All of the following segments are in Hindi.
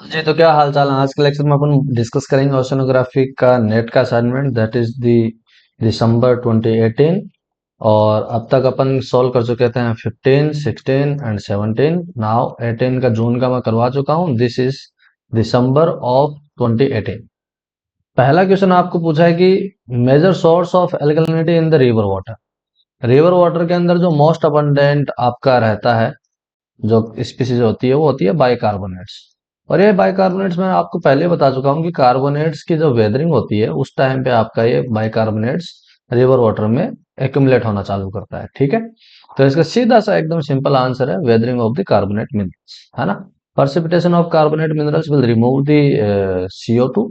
जी, तो क्या हाल चाल है। आज के लेक्चर में अपन डिस्कस करेंगे ओशनोग्राफी का नेट का असाइनमेंट, दैट इज दी दिसंबर 2018। और अब तक अपन सॉल्व कर चुके थे 15, 16 एंड 17। नाउ 18 का जून का मैं करवा चुका हूँ। This is December of 2018। पहला क्वेश्चन आपको पूछा है कि major source of alkalinity in the river water. River water के अंदर जो मोस्ट अबंडेंट आपका रहता है, जो स्पीसीज होती है, वो होती है बाइकार्बोनेट्स। और ये बाइकार्बोनेट्स मैं आपको पहले बता चुका हूँ कि कार्बोनेट्स की जो वेदरिंग होती है उस टाइम पे आपका ये बाइकार्बोनेट्स रिवर वाटर में एक्यूमुलेट होना चालू करता है। ठीक है, तो इसका सीधा सा एकदम सिंपल आंसर है weathering of the carbonate minerals, है ना। precipitation of carbonate minerals will remove the CO2,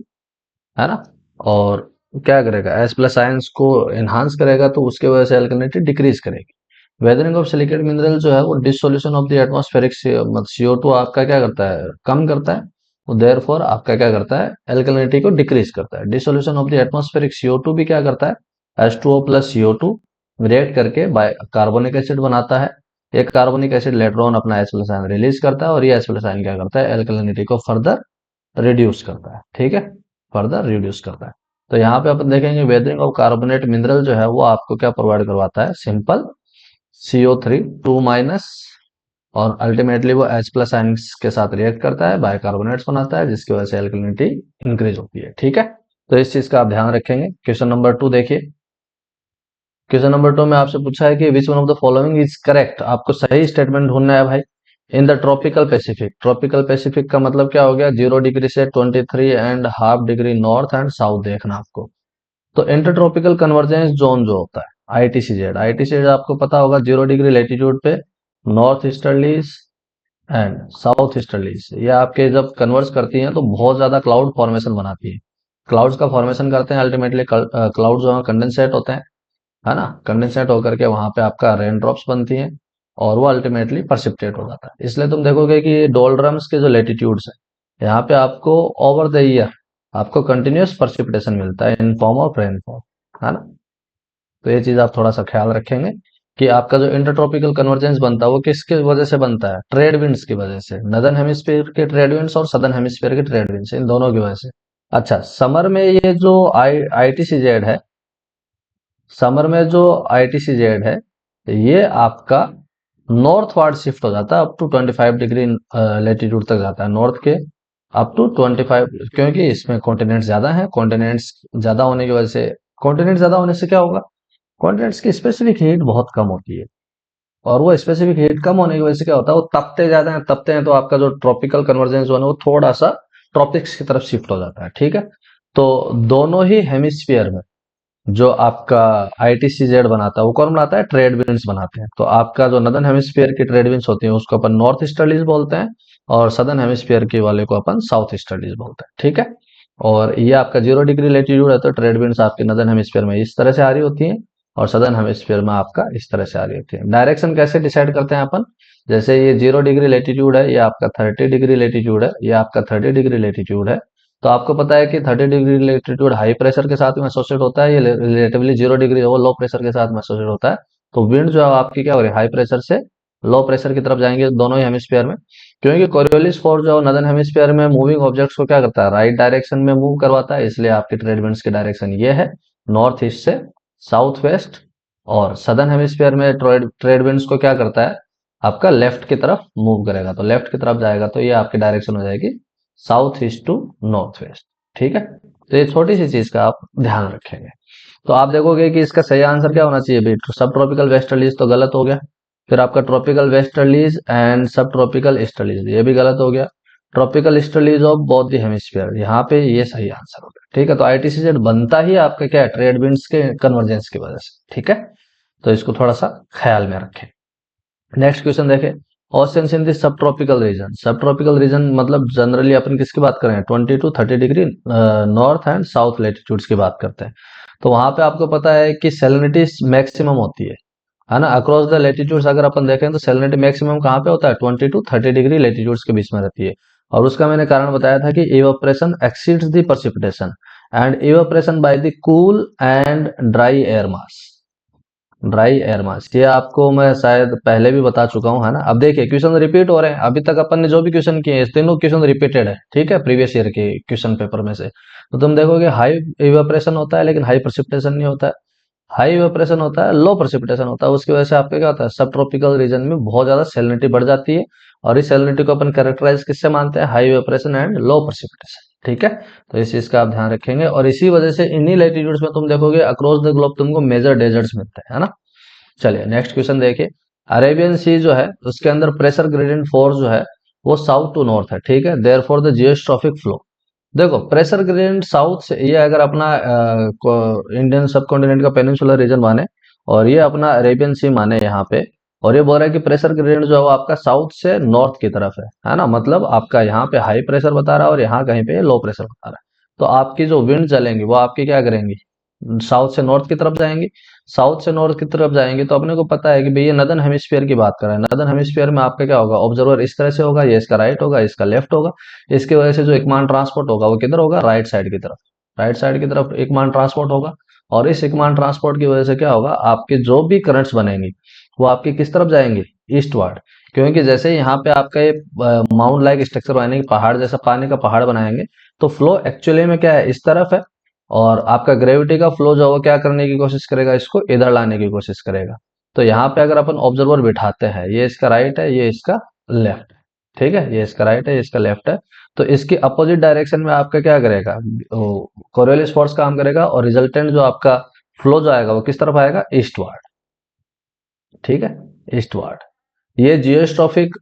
है ना। और क्या करेगा, एच प्लस आयंस को एनहांस करेगा, तो उसके वजह से एल्कलिनिटी डिक्रीज करेगी। वेदरिंग ऑफ सिलिकेट मिनरल जो है वो dissolution of the atmospheric CO2 आपका क्या करता है, कम करता है। वो देयरफॉर आपका क्या करता है, एल्कलिनिटी को डिक्रीज करता है। Dissolution of the atmospheric CO2 भी क्या करता है, H2O प्लस CO2 रिएक्ट करके कार्बोनिक एसिड बनाता है। एक कार्बोनिक एसिड लेटर ऑन अपना H प्लस आयन रिलीज करता है, और ये H प्लस आयन क्या करता है, एल्कलिनिटी को फर्दर रिड्यूस करता है। ठीक है, फर्दर रिड्यूस करता है। तो यहाँ पे अपन देखेंगे वेदरिंग ऑफ कार्बोनेट मिनरल जो है वो आपको क्या प्रोवाइड करवाता है, सिंपल CO3 2 माइनस, और अल्टीमेटली वो H प्लस आयंस के साथ रिएक्ट करता है, बाइकार्बोनेट्स बनाता है, जिसकी वजह से एल्कलिनिटी इंक्रीज होती है। ठीक है, तो इस चीज का आप ध्यान रखेंगे। क्वेश्चन नंबर 2 देखिए। क्वेश्चन नंबर 2 में आपसे पूछा है कि which one of the following is correct. आपको सही स्टेटमेंट ढूंढना है भाई। In the tropical Pacific, tropical Pacific का मतलब क्या हो गया, 0 डिग्री से 23.5 डिग्री नॉर्थ एंड साउथ देखना आपको। तो इंटरट्रॉपिकल कन्वर्जेंस जोन जो होता है ITCZ, ITCZ आपको पता होगा 0 डिग्री लेटीट्यूड पे north easterlies and south easterlies, ये आपके जब कन्वर्स करती हैं तो बहुत ज्यादा क्लाउड फॉर्मेशन बनाती है। क्लाउड्स का फॉर्मेशन करते हैं, अल्टीमेटली क्लाउड जो है कंडेंसेट होते हैं, है ना। कंडेंसेट होकर के वहां पे आपका रेन ड्रॉप्स बनती हैं, और वो अल्टीमेटली परसिपिटेट हो जाता है। इसलिए तुम देखोगे कि डोलड्रम्स के जो लेटीट्यूड्स है, यहाँ पे आपको ओवर द ईयर आपको कंटिन्यूस परसिपिटेशन मिलता है इन फॉर्म ऑफ रेनफॉल, है ना। तो ये चीज आप थोड़ा सा ख्याल रखेंगे कि आपका जो इंटरट्रॉपिकल कन्वर्जेंस बनता है वो किसकी वजह से बनता है, ट्रेड विंड्स की वजह से। नदर्न हेमिस्फीयर के ट्रेड विंड्स और सदर्न हेमिस्फीयर के ट्रेड विंड्स, इन दोनों की वजह से। अच्छा, समर में ये जो ITCZ है, समर में जो ITCZ है, ये आपका नॉर्थ वार्ड शिफ्ट हो जाता है, अप टू 25 डिग्री लेटीट्यूड तक जाता है नॉर्थ के, अप टू 25। क्योंकि इसमें कॉन्टिनेंट्स ज्यादा हैं, कॉन्टिनेंट्स ज्यादा होने की वजह से, कॉन्टिनेंट ज्यादा होने से क्या होगा, कॉन्टिनेंट्स की स्पेसिफिक हीट बहुत कम होती है। और वो स्पेसिफिक हीट कम होने की वजह से क्या होता है, वो तपते ज्यादा हैं, तपते हैं तो आपका जो ट्रॉपिकल कन्वर्जेंस जो है वो थोड़ा सा ट्रॉपिक्स की तरफ शिफ्ट हो जाता है। ठीक है, तो दोनों ही हेमिस्फीयर में जो आपका ITCZ बनाता है वो कौन बनाता है, ट्रेड विंड्स बनाते हैं। तो आपका जो नदर्न हेमिस्फीयर की ट्रेड विंड्स होती हैं उसको अपन नॉर्थ ईस्टर्लीज बोलते हैं, और सदर्न हेमिस्फीयर के वाले को अपन साउथ ईस्टर्लीज बोलते हैं। ठीक है, और ये आपका 0 डिग्री लेटीट्यूड है, तो ट्रेड विंड्स आपके नदर्न हेमिस्फीयर में इस तरह से आ रही होती हैं, और सदर्न हेमिस्फीयर में आपका इस तरह से आ रही होती है। डायरेक्शन कैसे डिसाइड करते हैं अपन, जैसे ये 0 डिग्री लेटीट्यूड है, ये आपका 30 डिग्री लेटीट्यूड है, ये आपका 30 डिग्री लेटीट्यूड है। तो आपको पता है कि 30 डिग्री लेटीट्यूड हाई प्रेशर के साथ में एसोसिएट होता है, ये रिलेटिवली 0 डिग्री वो लो प्रेशर के साथ में एसोसिएट होता है। तो विंड जो है आपकी क्या हो रही है, हाई प्रेशर से लो प्रेशर की तरफ जाएंगे दोनों ही हेमिस्फीयर में। क्योंकि कोरियोलिस फोर्स जो नदर्न हेमिस्फीयर में मूविंग ऑब्जेक्ट्स को क्या करता है, राइट डायरेक्शन में मूव करवाता है, इसलिए आपकी ट्रेड विंड्स की डायरेक्शन ये है, नॉर्थ ईस्ट से साउथ वेस्ट। और सदर्न हेमिस्फीयर में ट्रेड विंड्स को क्या करता है, आपका लेफ्ट की तरफ मूव करेगा, तो लेफ्ट की तरफ जाएगा, तो ये आपकी डायरेक्शन हो जाएगी south east to north west. ठीक है, तो ये छोटी सी चीज का आप ध्यान रखेंगे। तो आप देखोगे कि इसका सही आंसर क्या होना चाहिए भाई, सब ट्रॉपिकल वेस्टर्लीज तो गलत हो गया। फिर आपका ट्रॉपिकल वेस्टर्लीज एंड सब ट्रॉपिकल ईस्टर्लीज, ये भी गलत हो गया। Tropical easterlies of both the hemisphere, यहाँ पे ये सही आंसर हो गया। ठीक है, तो ITCZ बनता ही आपका क्या है, ट्रेड विंड्स के कन्वर्जेंस की वजह से। ठीक है, तो इसको थोड़ा सा ख्याल में रखें। नेक्स्ट क्वेश्चन देखें। Oceans in the sub tropical region, सब ट्रॉपिकल रीजन मतलब जनरली अपन किसकी बात करें, 20 to 30 degree north and south latitudes की बात करते हैं। तो वहां पे आपको पता है कि सैलिनिटी मैक्सिमम होती है ना। अक्रॉस द लेटीट्यूड्स अगर अपन देखें तो सैलिनिटी मैक्सिमम कहाँ पे होता है, 20 to 30 डिग्री लेटीट्यूड्स के बीच में रहती है। और उसका मैंने कारण बताया था कि evaporation exceeds the precipitation and evaporation by the cool and dry air mass. Dry air mass, ये आपको मैं शायद पहले भी बता चुका हूँ, है ना। अब देखिए क्वेश्चन रिपीट हो रहे हैं, अभी तक अपन ने जो भी क्वेश्चन किए हैं तीनों क्वेश्चन रिपीटेड है, ठीक है, प्रीवियस ईयर के क्वेश्चन पेपर में से। तो तुम देखोगे हाई इवेपोरेशन होता है लेकिन हाई प्रेसिपिटेशन नहीं होता है, हाई इवेपोरेशन होता है, लो प्रेसिपिटेशन होता है, उसकी वजह से आपका क्या होता है, सब ट्रॉपिकल रीजन में बहुत ज्यादा सैलिनिटी बढ़ जाती है, और इस सैलिनिटी को अपन कैरेक्टराइज किससे मानते हैं, high evaporation and low precipitation, ठीक है। तो इस चीज का आप ध्यान रखेंगे, और इसी वजह से इन्हीं लेटीट्यूड्स में तुम देखोगे अक्रॉस द ग्लोब तुमको मेजर डेजर्ट्स मिलते हैं, है ना। चलिए नेक्स्ट क्वेश्चन देखिए। अरेबियन सी जो है उसके अंदर प्रेशर ग्रेडियंट फोर्स जो है वो साउथ टू नॉर्थ है, ठीक है, there for the geostrophic flow. देखो प्रेशर ग्रेडियंट साउथ से, ये अगर अपना इंडियन सब कॉन्टिनेंट का पेनिनसुलर रीजन माने, और ये अपना अरेबियन सी माने यहाँ पे, और ये बोल रहा है कि प्रेशर ग्रेडियंट जो है वो आपका साउथ से नॉर्थ की तरफ है ना, मतलब आपका यहाँ पे हाई प्रेशर बता रहा है और यहाँ कहीं पे लो प्रेशर बता रहा है। तो आपकी जो विंड चलेंगी वो आपकी क्या करेंगी, साउथ से नॉर्थ की तरफ जाएंगी। साउथ से नॉर्थ की तरफ जाएंगे तो अपने को पता है कि भाई ये नदर्न हेमिस्फीयर की बात कर रहे हैं, नदर्न हेमिस्फीयर में आपका क्या होगा, ऑब्जर्वर इस तरह से होगा, ये इसका राइट होगा, इसका लेफ्ट होगा। इसकी वजह से जो एकमान ट्रांसपोर्ट होगा वो किधर होगा, राइट साइड की तरफ, राइट साइड की तरफ एकमान ट्रांसपोर्ट होगा। और इस एकमान ट्रांसपोर्ट की वजह से क्या होगा, आपके जो भी करंट्स बनेंगी वो आपके किस तरफ जाएंगे, ईस्टवर्ड। क्योंकि जैसे यहाँ पे आपका ये माउंट लाइक स्ट्रक्चर बनाएंगे, पहाड़ जैसा पानी का पहाड़ बनाएंगे, तो फ्लो एक्चुअली में क्या है, इस तरफ है, और आपका ग्रेविटी का फ्लो जो है वो क्या करने की कोशिश करेगा, इसको इधर लाने की कोशिश करेगा। तो यहाँ पे अगर अपन ऑब्जर्वर बिठाते हैं, ये इसका राइट है, ये इसका लेफ्ट है, ठीक है, ये इसका राइट है, ये इसका लेफ्ट है, तो इसकी अपोजिट डायरेक्शन में आपका क्या करेगा, कोरियोलिस फोर्स काम करेगा, और रिजल्टेंट जो आपका फ्लो जो आएगा वो किस तरफ आएगा, ईस्टवर्ड, ठीक है, ईस्टवर्ड। ये जियोस्ट्रॉफिक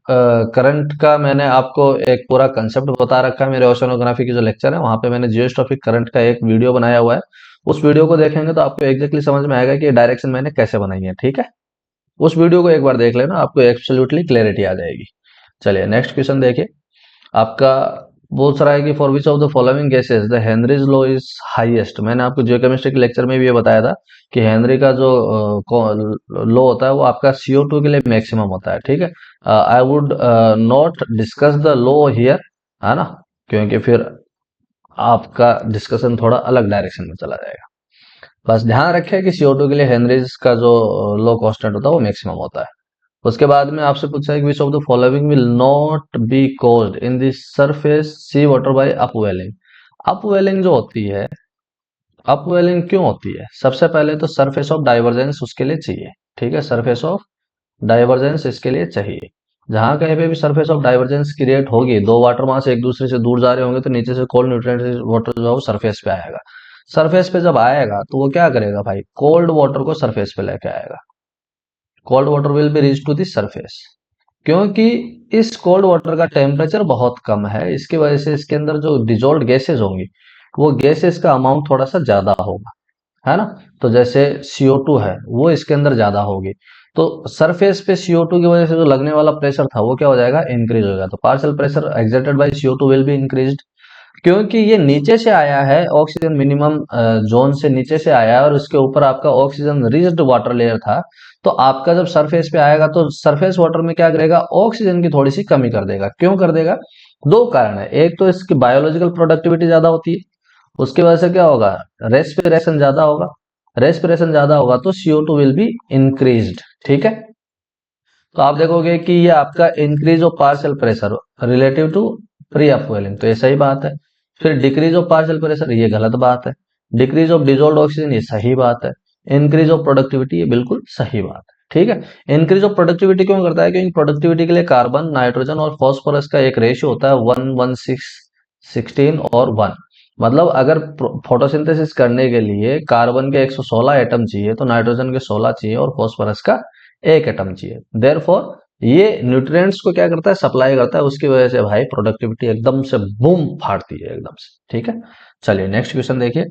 करंट का मैंने आपको एक पूरा कंसेप्ट बता रखा है, मेरे ओशनोग्राफी की जो लेक्चर है वहां पे मैंने जियोस्ट्रॉफिक करंट का एक वीडियो बनाया हुआ है। उस वीडियो को देखेंगे तो आपको एग्जैक्टली समझ में आएगा कि ये डायरेक्शन मैंने कैसे बनाई है, ठीक है। उस वीडियो को एक बार देख लेना, आपको एब्सोल्युटली क्लैरिटी आ जाएगी। चलिए नेक्स्ट क्वेश्चन देखिए। आपका बहुत सारा है कि for which of the following gases the Henry's law is highest. मैंने आपको जियोकेमिस्ट्री के लेक्चर में भी ये बताया था कि हेनरी का जो लॉ होता है वो आपका CO2 के लिए मैक्सिमम होता है, ठीक है। I would not discuss the law here, है ना, क्योंकि फिर आपका डिस्कशन थोड़ा अलग डायरेक्शन में चला जाएगा। बस ध्यान रखें कि CO2 के लिए हेनरीज का जो लॉ कांस्टेंट होता है वो मैक्सिमम होता है। उसके बाद में आपसे पूछा है कि which of the following will not be caused in the surface sea water by upwelling. Upwelling जो होती है, अपवेलिंग क्यों होती है, सबसे पहले तो सरफेस ऑफ डाइवर्जेंस उसके लिए चाहिए, ठीक है, सरफेस ऑफ डाइवर्जेंस इसके लिए चाहिए। जहां कहीं पे भी सरफेस ऑफ डाइवर्जेंस क्रिएट होगी, दो वाटर मास एक दूसरे से दूर जा रहे होंगे, तो नीचे से कोल्ड न्यूट्रिएंट वाटर जो है वो सरफेस पे आएगा। सरफेस पे जब आएगा तो वो क्या करेगा भाई, कोल्ड वाटर को सरफेस पे लेके आएगा, cold water will be reach to the surface. क्योंकि इस कोल्ड वाटर का टेम्परेचर बहुत कम है, इसकी वजह से इसके अंदर जो डिजोल्व गैसेज होंगी वो गैसेस का अमाउंट थोड़ा सा ज्यादा होगा, है ना। तो जैसे CO2 है वो इसके अंदर ज्यादा होगी, तो सरफेस पे CO2 की वजह से जो लगने वाला प्रेशर था वो क्या हो जाएगा, इंक्रीज होगा। तो partial pressure exerted by CO2 will be increased. क्योंकि ये नीचे से आया है, ऑक्सीजन मिनिमम जोन से नीचे से आया है, और उसके ऊपर आपका ऑक्सीजन रिच्ड वाटर लेयर था। तो आपका जब सरफेस पे आएगा तो सरफेस वाटर में क्या करेगा, ऑक्सीजन की थोड़ी सी कमी कर देगा। क्यों कर देगा, दो कारण है, एक तो इसकी बायोलॉजिकल प्रोडक्टिविटी ज्यादा होती है, उसकी वजह से क्या होगा, रेस्पिरेशन ज्यादा होगा, रेस्पिरेशन ज्यादा होगा तो CO2 विल बी इंक्रीज्ड, ठीक है। तो आप देखोगे कि ये आपका increase of partial pressure relative to pre upwelling, तो ये सही बात है। फिर डिक्रीज ऑफ पार्शियल प्रेशर, ये गलत बात है। डिक्रीज ऑफ डिजोल्व ऑक्सीजन, ये सही बात है। इंक्रीज ऑफ प्रोडक्टिविटी, ये बिल्कुल सही बात है, ठीक है। इंक्रीज ऑफ प्रोडक्टिविटी क्यों करता है, क्योंकि प्रोडक्टिविटी के लिए कार्बन, नाइट्रोजन और फास्फोरस का एक रेशियो होता है 1:16:16 और 1। मतलब अगर फोटोसिंथेसिस करने के लिए कार्बन के 116 एटम चाहिए तो नाइट्रोजन के 16 चाहिए और फास्फोरस का एक एटम चाहिए। देयरफॉर ये न्यूट्रिएंट्स को क्या करता है, सप्लाई करता है, उसकी वजह से भाई प्रोडक्टिविटी एकदम से बूम फाड़ती है एकदम से, ठीक है। चलिए नेक्स्ट क्वेश्चन देखिए।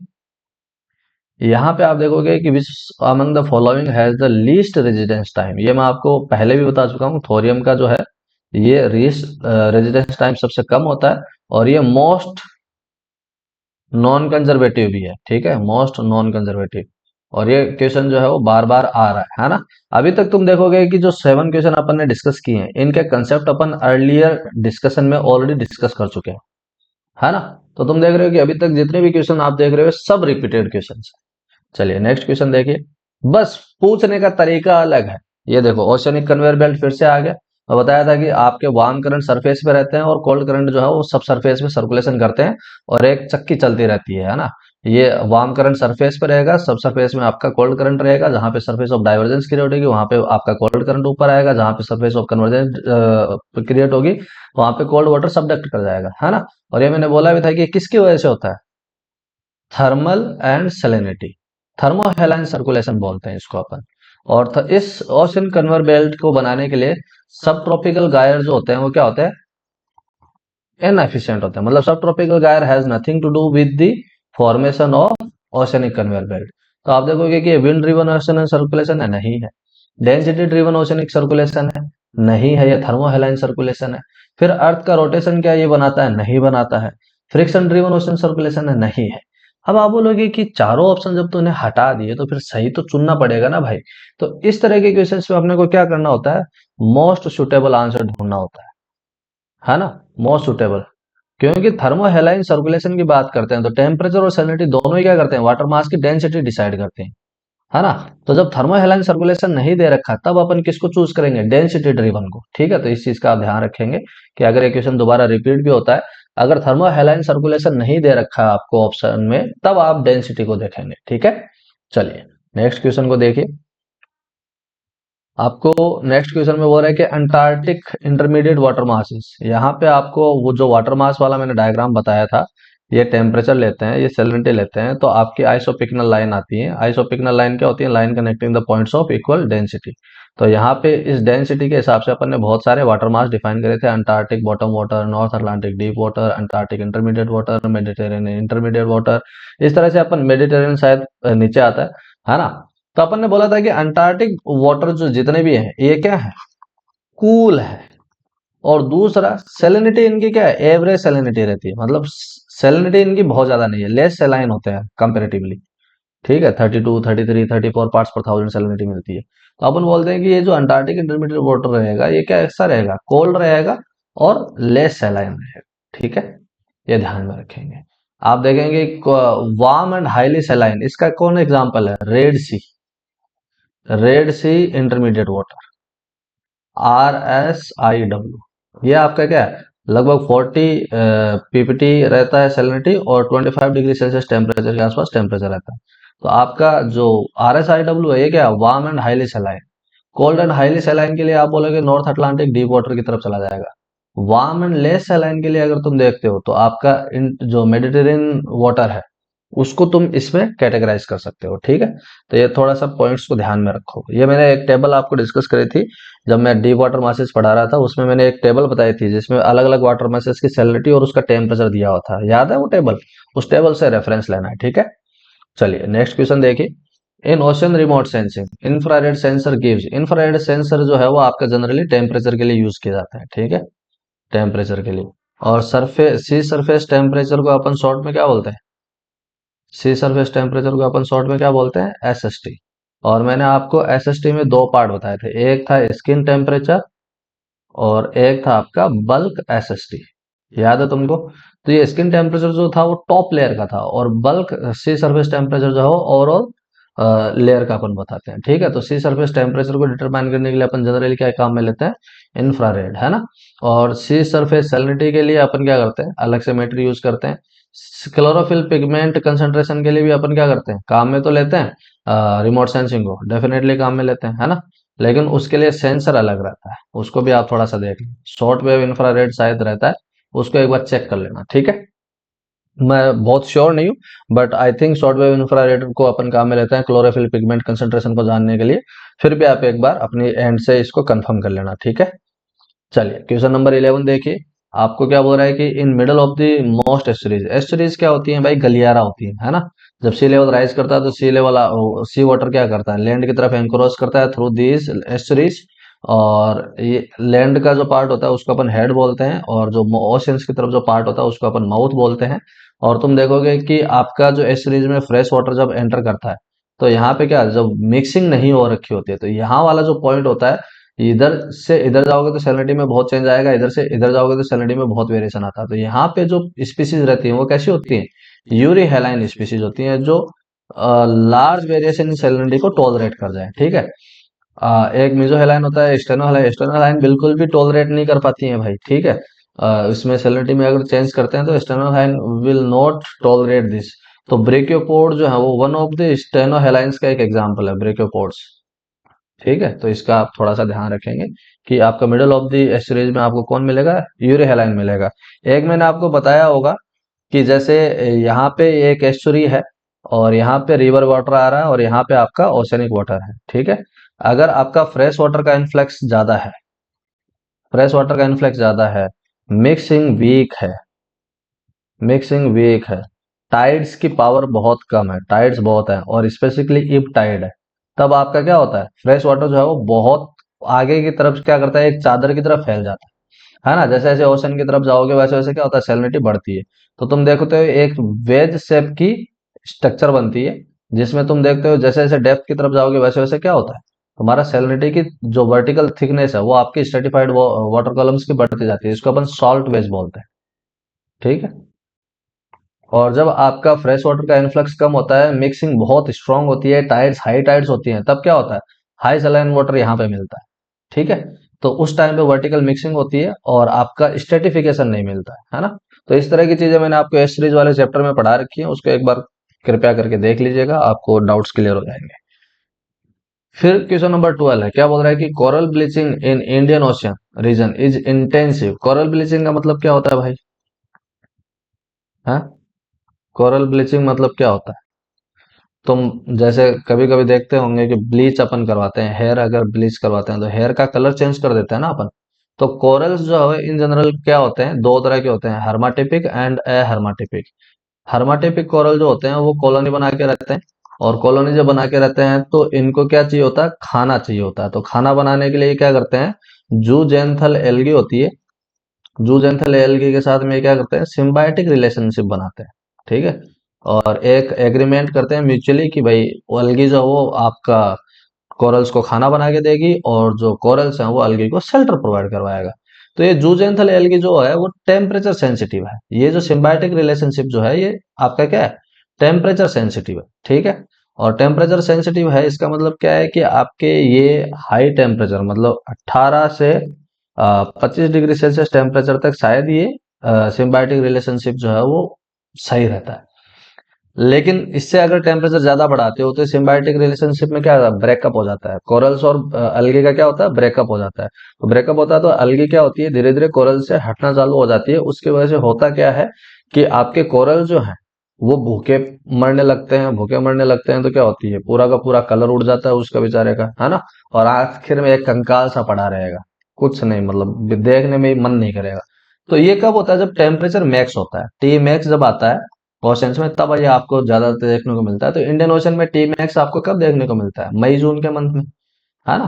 यहाँ पे आप देखोगे कि which among the following has the least residence time. ये मैं आपको पहले भी बता चुका हूँ, थोरियम का जो है ये रेजिडेंस टाइम सबसे कम होता है, और ये मोस्ट नॉन कंजर्वेटिव भी है, ठीक है, मोस्ट नॉन कंजर्वेटिव। और ये क्वेश्चन जो है वो बार बार आ रहा है ना। अभी तक तुम देखोगे कि जो 7 क्वेश्चन अपन ने डिस्कस किए हैं इनके कंसेप्ट अपन अर्लियर डिस्कशन में ऑलरेडी डिस्कस कर चुके हैं, है ना। तो तुम देख रहे हो कि अभी तक जितने भी क्वेश्चन आप देख रहे हो सब रिपीटेड क्वेश्चन है। चलिए नेक्स्ट क्वेश्चन देखिए। बस पूछने का तरीका अलग है। ये देखो ओशनिक कन्वेयर बेल्ट फिर से आ गया। मैं बताया था कि आपके वार्म करंट सरफेस पे रहते हैं और कोल्ड करंट जो है वो सब सरफेस पे सर्कुलेशन करते हैं और एक चक्की चलती रहती है ना। ये वार्म करंट सरफेस पे रहेगा, सब सरफेस में आपका कोल्ड करंट रहेगा। जहां पे सरफेस ऑफ डाइवर्जेंस क्रिएट होगी वहां पे आपका कोल्ड करंट ऊपर आएगा, जहां पे सरफेस ऑफ कन्वर्जेंस क्रिएट होगी वहां पे कोल्ड वाटर सबडक्ट कर जाएगा, है ना। और ये मैंने बोला भी था कि किसकी वजह से होता है, थर्मल एंड सैलिनिटी, थर्मोहेलाइन सर्कुलेशन बोलते हैं इसको अपन। और इस ओशन कन्वेयर बेल्ट को बनाने के लिए सब ट्रॉपिकल गायर जो होते हैं वो क्या होते हैं, इनएफिशिएंट होते हैं। मतलब subtropical gyre has nothing to do with the formation of oceanic conveyor belt. तो आप देखोगे कि विंड ड्रिवन ओशनिक सर्कुलेशन है, नहीं है। डेंसिटी ड्रिवन ओशनिक सर्कुलेशन है, नहीं है। ये थर्मोहेलाइन सर्कुलेशन है। फिर अर्थ का रोटेशन क्या ये बनाता है, नहीं बनाता है। फ्रिक्शन ड्रिवन ओशन सर्कुलेशन है, नहीं है। अब आप बोलोगे कि चारों ऑप्शन जब तूने हटा दिए तो फिर सही तो चुनना पड़ेगा ना भाई। तो इस तरह के क्वेश्चंस में अपने को क्या करना होता है, मोस्ट सुटेबल आंसर ढूंढना होता है ना। मोस्ट सुटेबल, क्योंकि थर्मोहेलाइन सर्कुलेशन की बात करते हैं तो टेम्परेचर और सैलिनिटी दोनों ही क्या करते हैं, वाटर मास की डेंसिटी डिसाइड करते हैं, है ना। तो जब थर्मोहेलाइन सर्कुलेशन नहीं दे रखा तब अपन किसको चूज करेंगे, डेंसिटी ड्रिवन को। ठीक है, तो इस चीज का आप ध्यान रखेंगे कि अगर ये क्वेश्चन दोबारा रिपीट भी होता है, अगर थर्मोहेलाइन सर्कुलेशन नहीं दे रखा है आपको ऑप्शन में, तब आप डेंसिटी को देखेंगे। ठीक है, चलिए नेक्स्ट क्वेश्चन को देखिए। आपको नेक्स्ट क्वेश्चन में बोल रहा है कि अंटार्कटिक इंटरमीडिएट वाटर मासेस। यहाँ पे आपको वो जो वाटर मास वाला मैंने डायग्राम बताया था, ये टेम्परेचर लेते हैं, ये सैलिनिटी लेते हैं, तो आपकी आइसोपिकनल लाइन आती है। आइसोपिकनल लाइन क्या होती है, line connecting the points of equal density. तो यहाँ पे इस डेंसिटी के हिसाब से अपन ने बहुत सारे वाटर मास डिफाइन करे थे, Antarctic bottom water, north Atlantic deep water, Antarctic intermediate water, Mediterranean intermediate water. इस तरह से अपन मेडिटेरियन शायद नीचे आता है ना। तो अपन ने बोला था कि अंटार्कटिक वाटर जो जितने भी हैं ये क्या है, कूल है। और दूसरा सैलिनिटी इनकी क्या है, एवरेज सैलिनिटी रहती है। मतलब सैलिनिटी इनकी बहुत ज्यादा नहीं है, लेस सैलाइन होते हैं कंपेरेटिवली। ठीक है, 32, 33, 34 पार्ट्स पर थाउजेंड सैलिनिटी मिलती है। तो अपन बोलते हैं कि ये जो अंटार्कटिक इंटरमीडिएट वाटर रहेगा ये क्या ऐसा रहेगा, कोल्ड रहेगा और लेस सैलाइन रहेगा। ठीक है, ये ध्यान में रखेंगे। आप देखेंगे वार्म एंड हाईली सैलाइन, इसका कौन एग्जाम्पल है, रेड सी। रेड सी इंटरमीडिएट वाटर, RSIW। ये आपका क्या है, लगभग 40 पीपीटी रहता है सैलिनिटी और 25 डिग्री सेल्सियस टेम्परेचर के आसपास टेम्परेचर रहता है। तो आपका जो RSIW है ये क्या है, warm and highly saline. Cold and highly saline के लिए आप बोलोगे नॉर्थ अटलांटिक डीप वाटर की तरफ चला जाएगा। वार्म एंड लेस सैलाइन के लिए अगर तुम देखते हो तो आपका जो मेडिटेरियन वाटर है उसको तुम इसमें कैटेगराइज कर सकते हो। ठीक है, तो ये थोड़ा सा पॉइंट्स को ध्यान में रखो। ये मैंने एक टेबल आपको डिस्कस करी थी जब मैं डीप वाटर मासेस पढ़ा रहा था, उसमें मैंने एक टेबल बताई थी जिसमें अलग अलग वाटर मासेस की सैलिनिटी और उसका टेम्परेचर दिया हुआ था, याद है वो टेबल। उस टेबल से रेफरेंस लेना है। ठीक है, चलिए नेक्स्ट क्वेश्चन देखिए। In ocean remote sensing infrared sensor gives, infrared sensor जो है वो आपका जनरली टेम्परेचर के लिए यूज किया जाता है। ठीक है, टेम्परेचर के लिए। और सरफेस सी सरफेस टेम्परेचर को अपन शॉर्ट में क्या बोलते हैं, सी सरफेस टेम्परेचर को अपन शॉर्ट में क्या बोलते हैं, SST। और मैंने आपको SST में दो पार्ट बताए थे, एक था स्किन टेम्परेचर और एक था आपका बल्क SST। याद है तुमको। तो ये स्किन टेम्परेचर जो था वो टॉप लेयर का था और बल्क सी सरफेस टेम्परेचर जो है वो ओवरऑल लेयर का अपन बताते हैं। ठीक है, तो सी सरफेस टेम्परेचर को डिटरमाइन करने के लिए अपन जनरली क्या काम में लेते हैं, इंफ्रारेड, है ना। और सी सरफेस सैलिनिटी के लिए अपन क्या करते हैं, अलग से मीटर यूज करते हैं। क्लोरोफिल पिगमेंट कंसंट्रेशन के लिए भी अपन क्या करते हैं, काम में तो लेते हैं रिमोट सेंसिंग को डेफिनेटली काम में लेते हैं, है ना। लेकिन उसके लिए सेंसर अलग रहता है, उसको भी आप थोड़ा सा देख लें। शॉर्ट वेव इंफ्रारेड शायद रहता है, उसको एक बार चेक कर लेना। ठीक है, मैं बहुत श्योर नहीं हूँ but I think short wave infrared को अपन काम में लेते हैं क्लोरोफिल पिगमेंट कंसंट्रेशन को जानने के लिए। फिर भी आप एक बार अपनी एंड से इसको कंफर्म कर लेना। ठीक है, चलिए क्वेश्चन नंबर 11 देखिए। आपको क्या बोल रहा है कि in middle of the most estuaries, estuaries क्या होती है भाई, गलियारा होती है ना। जब सी लेवल राइज करता है तो सी लेवल सी वाटर क्या करता है, लैंड की तरफ एनक्रोच करता है थ्रू दीज एस्टरीज। और ये लैंड का जो पार्ट होता है उसको अपन हेड बोलते हैं और जो ओशंस की तरफ जो पार्ट होता है उसको अपन माउथ बोलते हैं। और तुम देखोगे कि आपका जो एस्टरीज में फ्रेश वाटर जब एंटर करता है तो यहाँ पे क्या, जब मिक्सिंग नहीं हो रखी होती है तो यहाँ वाला जो पॉइंट होता है, इधर से इधर जाओगे तो सैलिनिटी में बहुत चेंज आएगा, इधर से इधर जाओगे तो सैलिनिटी में बहुत वेरिएशन आता है। तो यहाँ पे जो स्पीसीज रहती है वो कैसी होती है, यूरी हेलाइन स्पीसीज होती है, जो लार्ज वेरिएशन इन सैलिनिटी को टॉलरेट कर जाए, ठीक है। एक मीसोहेलाइन होता है, स्टेनोहेलाइन, स्टेनोहेलाइन बिल्कुल भी टॉलरेट नहीं कर पाती है भाई, ठीक है। इसमें सैलिनिटी में अगर चेंज करते हैं तो स्टेनोहेलाइन विल नॉट टॉलरेट दिस। तो ब्रेकियोपोड जो है वो वन ऑफ द स्टेनोहेलाइंस का एक एग्जांपल है, ब्रेकियोपोड्स, ठीक है। तो इसका आप थोड़ा सा ध्यान रखेंगे कि आपका मिडल ऑफ द एस्टरेज में आपको कौन मिलेगा, यूरेहेलाइन मिलेगा। एक मैंने आपको बताया होगा कि जैसे यहाँ पे एक एस्चुरी है और यहाँ पे रिवर वाटर आ रहा है और यहाँ पे आपका ओशनिक वाटर है, ठीक है। अगर आपका फ्रेश वाटर का इन्फ्लक्स ज्यादा है, फ्रेश वाटर का इन्फ्लक्स ज्यादा है, मिक्सिंग वीक है, मिक्सिंग वीक है, टाइड्स की पावर बहुत कम है, टाइड्स बहुत है और स्पेसिफिकली इफ टाइड है, तब आपका क्या होता है, फ्रेश वाटर जो है वो बहुत आगे की तरफ क्या करता है, एक चादर की तरफ फैल जाता है ना। जैसे जैसे ओशन की तरफ जाओगे वैसे वैसे क्या होता है, सैलिनिटी बढ़ती है। तो तुम देखते हो एक वेज शेप की स्ट्रक्चर बनती है, जिसमें तुम देखते हो जैसे जैसे डेप्थ की तरफ जाओगे वैसे वैसे क्या होता है, तुम्हारा सैलिनिटी की जो वर्टिकल थिकनेस है वो आपकी स्ट्रेटिफाइड वाटर कॉलम्स की बढ़ती जाती है, इसको अपन सॉल्ट वेज बोलते हैं, ठीक है। और जब आपका फ्रेश वाटर का इन्फ्लक्स कम होता है, मिक्सिंग बहुत स्ट्रांग होती है, टाइड्स हाई टाइड्स होती हैं, तब क्या होता है, हाई सलाइन वाटर यहाँ पे मिलता है, ठीक है। तो उस टाइम पे वर्टिकल मिक्सिंग होती है और आपका स्ट्रेटिफिकेशन नहीं मिलता है ना। तो इस तरह की चीजें मैंने आपको एस सीरीज वाले चैप्टर में पढ़ा रखी है, उसको एक बार कृपया करके देख लीजिएगा, आपको डाउट्स क्लियर हो जाएंगे। फिर क्वेश्चन नंबर 12 है, क्या बोल रहा है कि coral bleaching in Indian Ocean region is intensive. Coral bleaching का मतलब क्या होता है भाई, हाँ, कोरल ब्लीचिंग मतलब क्या होता है। तुम जैसे कभी कभी देखते होंगे कि ब्लीच अपन करवाते हैं, हेयर अगर ब्लीच करवाते हैं तो हेयर का कलर चेंज कर देते हैं ना अपन। तो कोरल्स जो है इन जनरल क्या होते हैं, दो तरह के होते हैं, हर्माटिपिक एंड ए हर्माटिपिक। हर्माटिपिक कोरल जो होते हैं वो कॉलोनी बना के रहते हैं, और कॉलोनी जब बना के रहते हैं तो इनको क्या चाहिए होता है, खाना चाहिए होता है। तो खाना बनाने के लिए क्या करते हैं, जूजेंथल एल्गी होती है, जूजेंथल एल्गी के साथ में ये क्या करते हैं, सिम्बायोटिक रिलेशनशिप बनाते हैं, ठीक है। और एक एग्रीमेंट करते हैं म्यूचुअली कि भाई वो अलगी जो है वो आपका कोरल्स को खाना बना के देगी और जो कोरल्स हैं वो अलगी को शेल्टर प्रोवाइड करवाएगा। तो ये जूजेंथल एल्गी जो है वो टेम्परेचर सेंसिटिव है, ये जो सिम्बायोटिक रिलेशनशिप जो है ये आपका क्या है, टेम्परेचर सेंसिटिव है, ठीक है। और टेम्परेचर सेंसिटिव है इसका मतलब क्या है कि आपके ये हाई टेम्परेचर मतलब 18 से 25 डिग्री सेल्सियस टेम्परेचर तक शायद ये सिम्बायोटिक रिलेशनशिप जो है वो सही रहता है। लेकिन इससे अगर टेम्परेचर ज्यादा बढ़ाते हो तो सिम्बायोटिक रिलेशनशिप में क्या ब्रेकअप हो जाता है, कोरल्स और अलगे का क्या होता है, ब्रेकअप हो जाता है। तो ब्रेकअप होता है तो अलगे क्या होती है, धीरे धीरे कोरल से हटना चालू हो जाती है। उसकी वजह से होता क्या है कि आपके कोरल जो है वो भूखे मरने लगते हैं, भूखे मरने लगते हैं तो क्या होती है, पूरा का पूरा कलर उड़ जाता है उसका बेचारे का, है ना। और आखिर में एक कंकाल सा पड़ा रहेगा, कुछ नहीं, मतलब देखने में ही मन नहीं करेगा। तो ये कब होता है, जब टेम्परेचर मैक्स होता है, टी मैक्स जब आता है ओशंस में, तब ये आपको ज्यादा देखने को मिलता है। तो इंडियन ओशन में टी मैक्स आपको कब देखने को मिलता है, मई जून के मंथ में, है ना।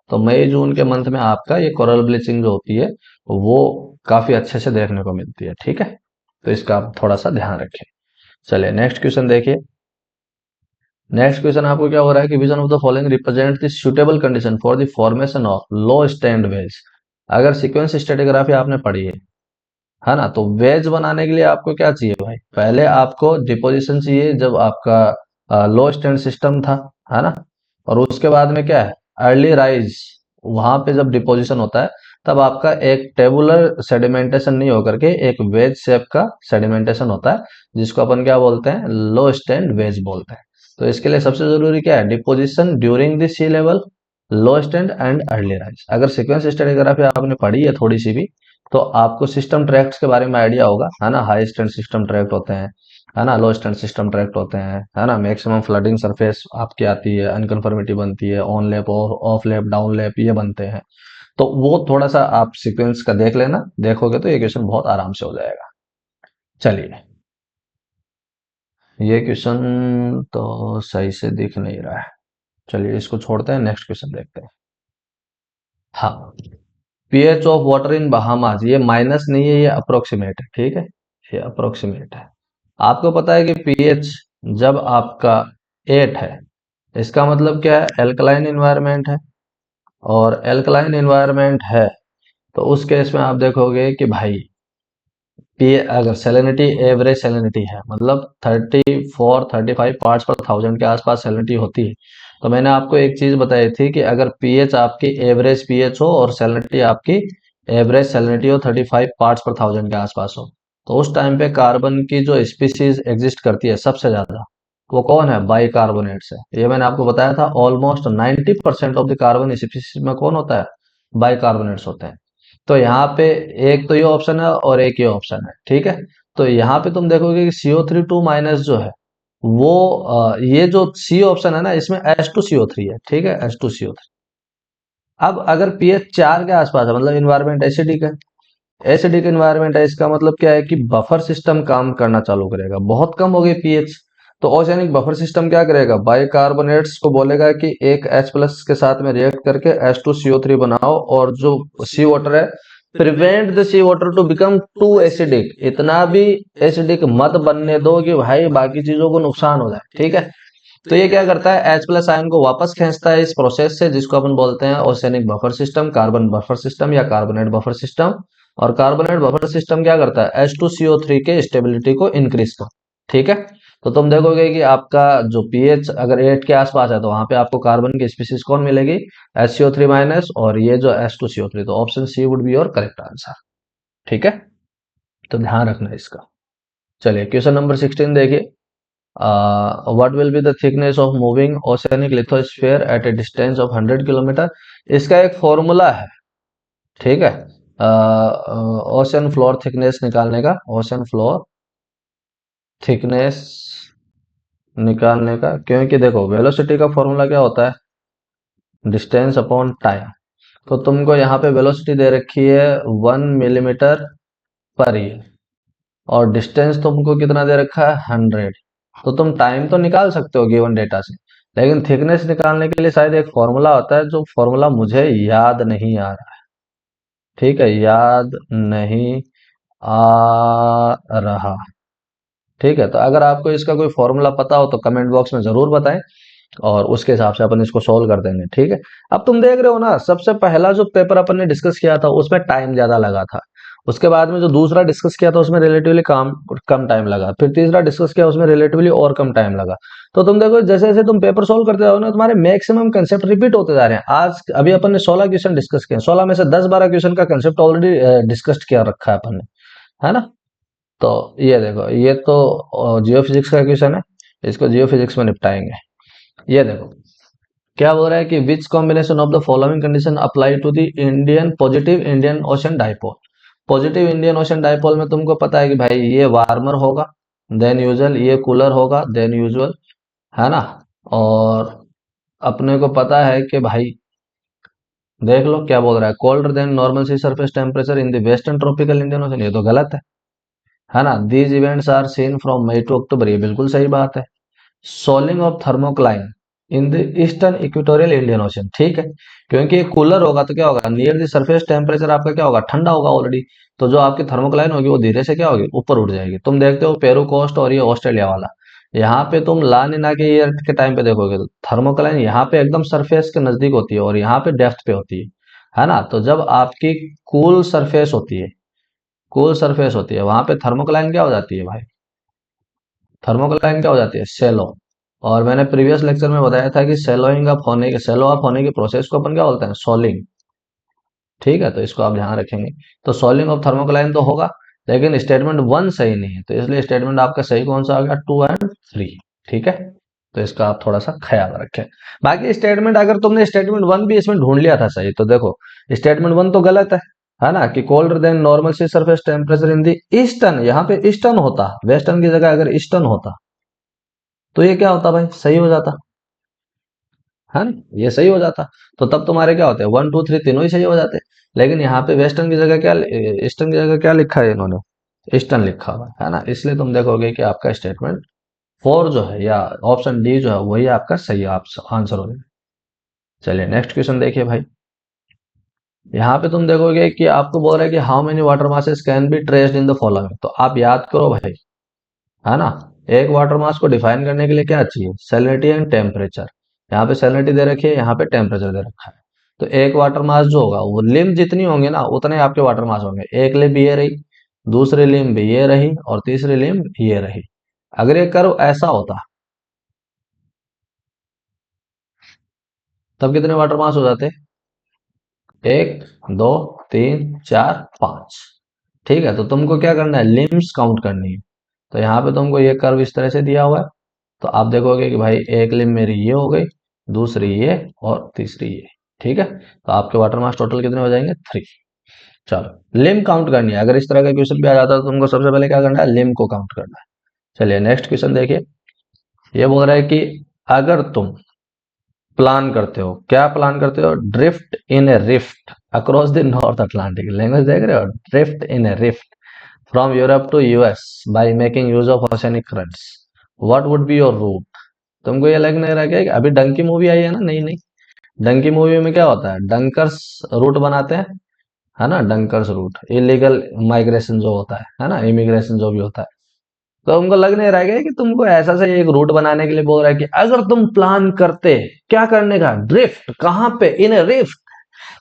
तो मई जून के मंथ में आपका ये कोरल ब्लीचिंग जो होती है वो काफी अच्छे से देखने को मिलती है, ठीक है। तो इसका आप थोड़ा सा ध्यान रखें। चलिए नेक्स्ट क्वेश्चन देखिए। नेक्स्ट क्वेश्चन आपको क्या हो रहा है कि which one of the following represent the suitable condition for the formation of low stand wells. अगर सीक्वेंस स्ट्रेटिग्राफी आपने पढ़ी है ना, तो वेज बनाने के लिए आपको क्या चाहिए भाई, पहले आपको डिपोजिशन चाहिए जब आपका लो स्टैंड सिस्टम था, है ना। और उसके बाद में क्या है, अर्ली राइज, वहां पे जब डिपोजिशन होता है तब आपका एक टेबुलर सेडिमेंटेशन नहीं होकर के एक वेज शेप का सेडिमेंटेशन होता है, जिसको अपन क्या बोलते हैं, लो स्टैंड वेज बोलते हैं। तो इसके लिए सबसे जरूरी क्या है, deposition during the sea level, low stand and early rise. अगर सीक्वेंस स्टेडियोग्राफी आपने पढ़ी है थोड़ी सी भी, तो आपको सिस्टम ट्रैक्ट्स के बारे में आइडिया होगा, है ना। हाई स्टैंड सिस्टम ट्रैक्ट होते हैं, है ना, लो स्टैंड सिस्टम ट्रैक्ट होते हैं, है ना। मैक्सिमम फ्लडिंग सरफेस आपकी आती है, अनकन्फर्मिटी बनती है, ऑन लैप और ऑफ लैप डाउन लैप ये बनते हैं। तो वो थोड़ा सा आप सीक्वेंस का देख लेना, देखोगे तो ये क्वेश्चन बहुत आराम से हो जाएगा। चलिए, ये क्वेश्चन तो सही से दिख नहीं रहा है, चलिए इसको छोड़ते हैं, नेक्स्ट क्वेश्चन देखते हैं। हाँ, pH of water in Bahamas, ये माइनस नहीं है, ये अप्रोक्सीमेट है, ठीक है, ये अप्रोक्सीमेट है। आपको पता है कि पीएच जब आपका 8 है, इसका मतलब क्या है, एल्कलाइन इन्वायरमेंट है। और एल्कलाइन इन्वायरमेंट है तो उस केस में आप देखोगे कि भाई पी अगर सैलिनिटी एवरेज सैलिनिटी है, मतलब 34-35 पार्ट्स पर 1000 के आसपास सैलिनिटी होती है, तो मैंने आपको एक चीज बताई थी कि अगर पीएच आपकी एवरेज पीएच हो और सैलिनिटी आपकी एवरेज सैलिनिटी हो 35 पार्ट्स पर 1000 के आसपास हो, तो उस टाइम पे कार्बन की जो स्पीसीज एग्जिस्ट करती है सबसे ज्यादा, वो कौन है? बाइकार्बोनेट्स है। ये मैंने आपको बताया था, almost 90% of the carbon species में कौन होता है? बाइकार्बोनेट्स होते हैं। तो यहाँ पे एक तो ये ऑप्शन है और एक ये ऑप्शन है, ठीक है। तो यहाँ पे तुम देखोगे कि CO3 2- जो है वो ये जो सी ऑप्शन है ना, इसमें H2CO3 है, ठीक है, H2CO3। अब अगर pH 4 के आसपास है, मतलब इन्वायरमेंट एसिडिक है, एसिडिक इन्वायरमेंट है, इसका मतलब क्या है कि बफर सिस्टम काम करना चालू करेगा। बहुत कम हो गई पीएच, तो ओशियनिक बफर सिस्टम क्या करेगा? बाइकार्बोनेट्स को बोलेगा कि एक H+ के साथ में रिएक्ट करके H2CO3 बनाओ, और जो सी वाटर है, prevent the sea water to become too acidic, इतना भी एसिडिक मत बनने दो कि भाई बाकी चीजों को नुकसान हो जाए, ठीक है। तो ये क्या करता है? H+ आयन को वापस खींचता है इस प्रोसेस से, जिसको अपन बोलते हैं oceanic buffer system, carbon buffer system या कार्बोनेट बफर सिस्टम। और कार्बोनेट बफर सिस्टम क्या करता है? H2CO3 के स्टेबिलिटी को इंक्रीज कर, ठीक है। तो तुम देखोगे कि आपका जो पीएच अगर 8 के आसपास है, तो वहां पे आपको कार्बन की स्पीसीज कौन मिलेगी? HCO3- और ये जो H2CO3। तो option C would be your correct answer, ठीक है। तो ध्यान रखना इसका। चलिए क्वेश्चन नंबर 16 देखिए। What will be the thickness of moving oceanic lithosphere at a distance of 100 kilometer? इसका एक फॉर्मूला है, ठीक है। ओशन फ्लोर थिकनेस निकालने का, ओशन फ्लोर थिकनेस निकालने का, क्योंकि देखो वेलोसिटी का फॉर्मूला क्या होता है? Distance upon time. तो तुमको यहाँ पे वेलोसिटी दे रखी है 1 मिलीमीटर पर ईयर, और डिस्टेंस तुमको कितना दे रखा है? 100। तो तुम टाइम तो निकाल सकते हो गिवन डेटा से, लेकिन थिकनेस निकालने के लिए शायद एक फॉर्मूला होता है, जो फॉर्मूला मुझे याद नहीं आ रहा, ठीक है, याद नहीं आ रहा, ठीक है। तो अगर आपको इसका कोई फॉर्मूला पता हो तो कमेंट बॉक्स में जरूर बताएं, और उसके हिसाब से अपन इसको सोल्व कर देंगे, ठीक है। अब तुम देख रहे हो ना, सबसे पहला जो पेपर अपन ने डिस्कस किया था उसमें टाइम ज्यादा लगा था, उसके बाद में जो दूसरा डिस्कस किया था उसमें रिलेटिवली कम कम टाइम लगा, फिर तीसरा डिस्कस किया उसमें रिलेटिवली और कम टाइम लगा। तो तुम देखो जैसे जैसे तुम पेपर सोल्व करते जाओ ना, तुम्हारे मैक्सिमम कंसेप्ट रिपीट होते जा रहे हैं। आज अभी अपन ने 16 क्वेश्चन डिस्कस किए, 16 में से 10-12 क्वेश्चन का कंसेप्ट ऑलरेडी डिस्कस किया रखा है अपन ने, है ना। तो ये देखो, ये तो जियो फिजिक्स का क्वेश्चन है, इसको जियो फिजिक्स में निपटाएंगे। ये देखो क्या बोल रहा है कि which combination of the following condition apply to the Indian positive Indian Ocean dipole? Positive Indian Ocean dipole में तुमको पता है कि भाई ये वार्मर होगा देन यूजुअल, ये कूलर होगा देन यूजुअल, है ना। और अपने को पता है कि भाई देख लो क्या बोल रहा है, colder than normal sea surface temperature in the western tropical Indian ocean, ये तो गलत है ना। These events are seen from May to October, ये बिल्कुल सही बात है। Shoaling of thermocline in the eastern equatorial Indian ocean, ठीक है, क्योंकि कूलर होगा तो क्या होगा, नियर द सरफेस टेम्परेचर आपका क्या होगा? ठंडा होगा ऑलरेडी। तो जो आपकी थर्मोक्लाइन होगी वो धीरे से क्या होगी? ऊपर उठ जाएगी। तुम देखते हो पेरू कोस्ट और ये ऑस्ट्रेलिया वाला, यहाँ पे तुम ला निना के ईयर के टाइम पे देखोगे तो थर्मोक्लाइन यहाँ पे एकदम सरफेस के नजदीक होती है और यहाँ पे डेप्थ पे होती है ना। तो जब आपकी कूल सरफेस होती है, कूल सरफेस होती है, वहां पे थर्मोक्लाइन क्या हो जाती है भाई? थर्मोक्लाइन क्या हो जाती है? सेलो। और मैंने प्रीवियस लेक्चर में बताया था कि सेलो अप होने की प्रोसेस को अपन क्या बोलते हैं? सोलिंग, ठीक है। तो इसको आप ध्यान रखेंगे। तो सोलिंग ऑफ थर्मोक्लाइन तो होगा, लेकिन स्टेटमेंट 1 सही नहीं है, तो इसलिए स्टेटमेंट आपका सही कौन सा आ गया? 2 और 3, ठीक है। तो इसका आप थोड़ा सा ख्याल रखें। बाकी स्टेटमेंट अगर तुमने स्टेटमेंट 1 भी इसमें ढूंढ लिया था सही, तो देखो स्टेटमेंट 1 तो गलत है ना, कि colder than normal sea surface temperature in the eastern, यहाँ पे ईस्टर्न होता, वेस्टर्न की जगह अगर ईस्टर्न होता तो ये क्या होता भाई? सही हो जाता, है ना, ये सही हो जाता। तो तब तुम्हारे क्या होते हैं? 1 2 3 तीनों ही सही हो जाते। लेकिन यहाँ पे वेस्टर्न की जगह क्या, ईस्टर्न की जगह क्या लिखा है इन्होंने? ईस्टर्न लिखा हुआ है ना, इसलिए तुम देखोगे कि आपका स्टेटमेंट 4 जो है या ऑप्शन डी जो है वही आपका सही आंसर हो जाएगा। चलिए नेक्स्ट क्वेश्चन देखिए भाई। यहाँ पे तुम देखोगे कि आपको बोल रहा है कि how many water masses can be traced in the following. तो आप याद करो भाई, है ना, एक वाटर मास को डिफाइन करने के लिए क्या चाहिए? Salinity and temperature. यहाँ पे सैलिनिटी दे रखी है, यहाँ पे टेम्परेचर दे रखा है। तो एक वाटर मास जो होगा वो लिम्ब जितनी होंगे ना उतने आपके वाटर मास होंगे। एक लिम्ब ये रही, दूसरी लिम्ब ये रही और तीसरी लिम्ब ये रही। अगर ये कर्व ऐसा होता तब कितने वाटर मास हो जाते? एक, दो, तीन, चार, पांच। ठीक है, तो तुमको क्या करना है, लिम्स काउंट करनी है। तो यहाँ पे तुमको ये कर्व इस तरह से दिया हुआ है। तो आप देखोगे कि भाई एक लिम्ब मेरी ये हो गई, दूसरी ये और तीसरी ये। ठीक है, तो आपके वाटर मास टोटल कितने हो जाएंगे? 3। चलो, लिम्ब काउंट करनी है। अगर इस तरह का क्वेश्चन भी आ जाता है तो तुमको सबसे पहले क्या करना है, लिम्ब को काउंट करना है। चलिए नेक्स्ट क्वेश्चन देखिए। ये बोल रहा है कि अगर तुम प्लान करते हो, क्या प्लान करते हो, drift in a raft across the North Atlantic, language देख रहे हो, drift in a raft from Europe to US by making use of oceanic currents, what would be your route? तुमको ये लग नहीं रहा क्या कि अभी डंकी मूवी आई है ना, नहीं नहीं, डंकी मूवी में क्या होता है, डंकर्स रूट बनाते हैं, है ना, डंकर्स रूट, इलीगल माइग्रेशन जो होता है ना, इमिग्रेशन जो भी होता है। तो तुमको लग नहीं रहा है कि तुमको ऐसा से एक रूट बनाने के लिए बोल रहा है कि अगर तुम प्लान करते, क्या करने का, ड्रिफ्ट, कहां पे, इन ए रिफ्ट,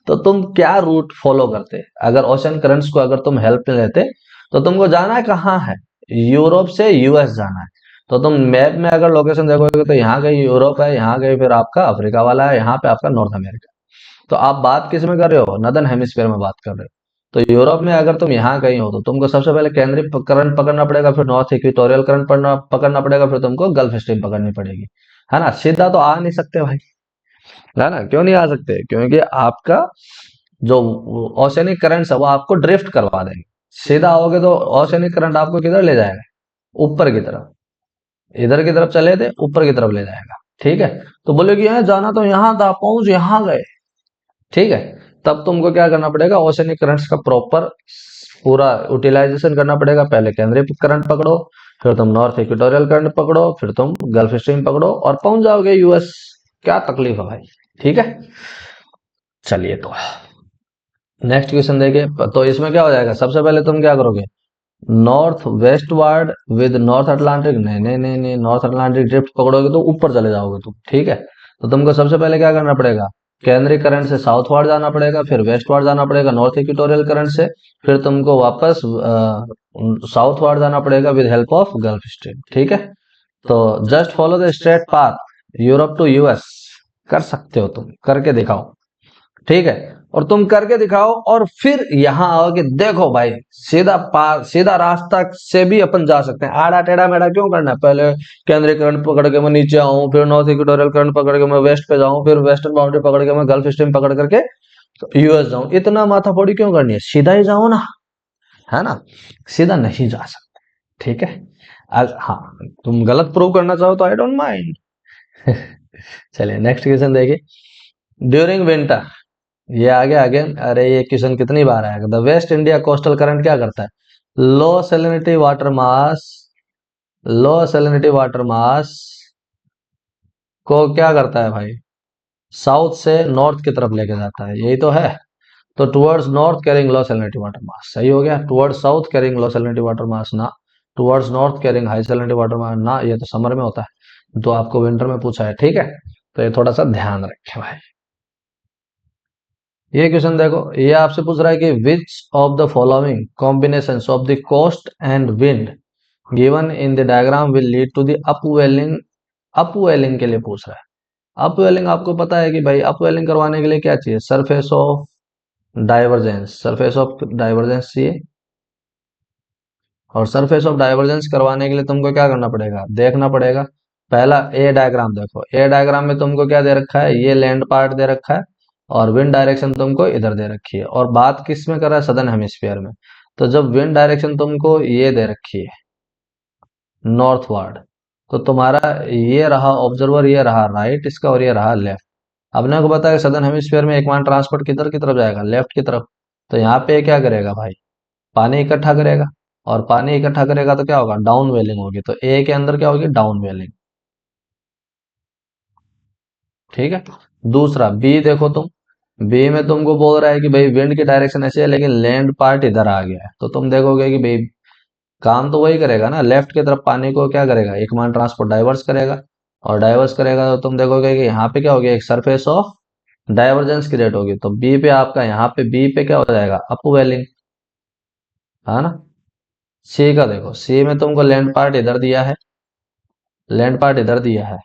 तो तुम क्या रूट फॉलो करते? अगर ओशन करंट्स को अगर तुम हेल्प में लेते तो तुमको जाना है कहाँ है, यूरोप से यूएस जाना है। तो तुम मैप में अगर लोकेशन देखोगे तो यहाँ कहीं यूरोप है, यहाँ कहीं फिर आपका अफ्रीका वाला है, यहाँ पे आपका नॉर्थ अमेरिका। तो आप बात किस में कर रहे हो, नदर्न हेमिस्फीयर में बात कर रहे हो। तो यूरोप में अगर तुम यहाँ कहीं हो तो तुमको सबसे पहले केंद्रीय करंट पकड़ना पड़ेगा, फिर नॉर्थ इक्वेटोरियल करंट पकड़ना पड़ेगा, फिर तुमको गल्फ स्ट्रीम पकड़नी पड़ेगी, है ना। सीधा तो आ नहीं सकते भाई, है ना, क्यों नहीं आ सकते, क्योंकि आपका जो ओशनिक करंट है वो आपको ड्रिफ्ट करवा देंगे। सीधा आओगे तो ओशनिक करंट आपको किधर ले जाएगा, ऊपर की तरफ, इधर की तरफ चले थे ऊपर की तरफ ले जाएगा। ठीक है, तो बोले कि यहाँ जाना तो यहाँ था, पहुंच यहाँ गए। ठीक है, तब तुमको क्या करना पड़ेगा, ओशनिक करंट्स का प्रॉपर पूरा यूटिलाइजेशन करना पड़ेगा। पहले केंद्रीय करंट पकड़ो, फिर तुम नॉर्थ इक्वेटोरियल करंट पकड़ो, फिर तुम गल्फ स्ट्रीम पकड़ो और पहुंच जाओगे यूएस। क्या तकलीफ है भाई। ठीक है, चलिए तो नेक्स्ट क्वेश्चन देखिए। तो इसमें क्या हो जाएगा, सबसे पहले तुम क्या करोगे, north west ward with north Atlantic, नहीं नहीं नहीं नहीं, नॉर्थ अटलांटिक ड्रिफ्ट पकड़ोगे तो ऊपर चले जाओगे तुम। ठीक है, तो तुमको सबसे पहले क्या करना पड़ेगा, केंद्रीय करंट से साउथ वार्ड जाना पड़ेगा, फिर वेस्ट वार्ड जाना पड़ेगा नॉर्थ इक्वेटोरियल करंट से, फिर तुमको वापस साउथ वार्ड जाना पड़ेगा with help of Gulf Stream. ठीक है, तो just follow the straight path Europe to US, कर सकते हो, तुम करके दिखाओ। ठीक है, और तुम करके दिखाओ और फिर यहां आओ कि देखो भाई, सीधा पार, सीधा रास्ता से भी अपन जा सकते हैं, आड़ा टेढ़ा मेढ़ा क्यों करना है। पहले केंद्रीय करंट पकड़ के मैं नीचे आऊं, फिर नॉर्थ इक्वेटोरियल करंट पकड़ के मैं वेस्ट पे जाऊं, फिर वेस्टर्न बाउंड्री पकड़ के मैं गल्फ स्ट्रीम पकड़ करके यूएस जाऊं। इतना माथापौड़ी क्यों करनी है, सीधा ही जाओ ना, है ना। सीधा नहीं जा सकते। ठीक है, हाँ, तुम गलत प्रूव करना चाहो तो आई डोंट माइंड। चलिए नेक्स्ट क्वेश्चन देखिए। ड्यूरिंग विंटर, ये आगे आगे, अरे ये क्वेश्चन कितनी बार आएगा, the waste India coastal current क्या करता है, लो सैलिनिटी वाटर मास, लो सैलिनिटी वाटर मास को क्या करता है भाई, साउथ से नॉर्थ की तरफ लेके जाता है, यही तो है। तो टुवर्ड्स नॉर्थ कैरिंग लो सैलिनिटी वाटर मास, सही हो गया, टुवर्ड्स साउथ कैरिंग लो सैलिनिटी वाटर मास ना, towards north carrying high salinity water mass ना, ये तो समर में होता है, तो आपको विंटर में पूछा है। ठीक है, तो ये थोड़ा सा ध्यान रखें भाई। ये क्वेश्चन देखो, ये आपसे पूछ रहा है कि which of the following combinations of the coast and wind given in the diagram will lead to the upwelling, upwelling के लिए पूछ रहा है। अपवेलिंग आपको पता है कि भाई अपवेलिंग करवाने के लिए क्या चाहिए, surface of divergence, surface of divergence चाहिए। और सरफेस ऑफ डाइवर्जेंस करवाने के लिए तुमको क्या करना पड़ेगा, देखना पड़ेगा। पहला ए डायग्राम देखो, ए डायग्राम में तुमको क्या दे रखा है, ये लैंड पार्ट दे रखा है और विंड डायरेक्शन तुमको इधर दे रखी है, और बात किस में कर रहा है, सदर्न हेमिस्फीयर में। तो जब विंड डायरेक्शन तुमको ये दे रखी है नॉर्थ वार्ड, तो तुम्हारा ये रहा ऑब्जर्वर, ये रहा राइट इसका, और ये रहा लेफ्ट। अपने को पता है सदर्न हेमिस्फीयर में एकमान ट्रांसपोर्ट किधर की तरफ जाएगा, लेफ्ट की तरफ। तो यहाँ पे क्या करेगा भाई, पानी इकट्ठा करेगा, और पानी इकट्ठा करेगा तो क्या होगा, डाउन वेलिंग होगी। तो ए के अंदर क्या होगी, डाउन वेलिंग। ठीक है, दूसरा बी देखो तुम, बी में तुमको बोल रहा है कि भाई विंड की डायरेक्शन ऐसी है लेकिन लैंड पार्ट इधर आ गया है, तो तुम देखोगे कि भाई काम तो वही करेगा ना, लेफ्ट की तरफ पानी को क्या करेगा, एकमान ट्रांसपोर्ट डाइवर्स करेगा, और डाइवर्स करेगा तो तुम देखोगे कि यहाँ पे क्या हो गया, एक सरफेस ऑफ डाइवर्जेंस क्रिएट होगी। तो बी पे आपका, यहाँ पे बी पे क्या हो जाएगा, अपवेलिंग, है ना। सी का देखो, सी में तुमको लैंड पार्ट इधर दिया है, लैंड पार्ट इधर दिया है,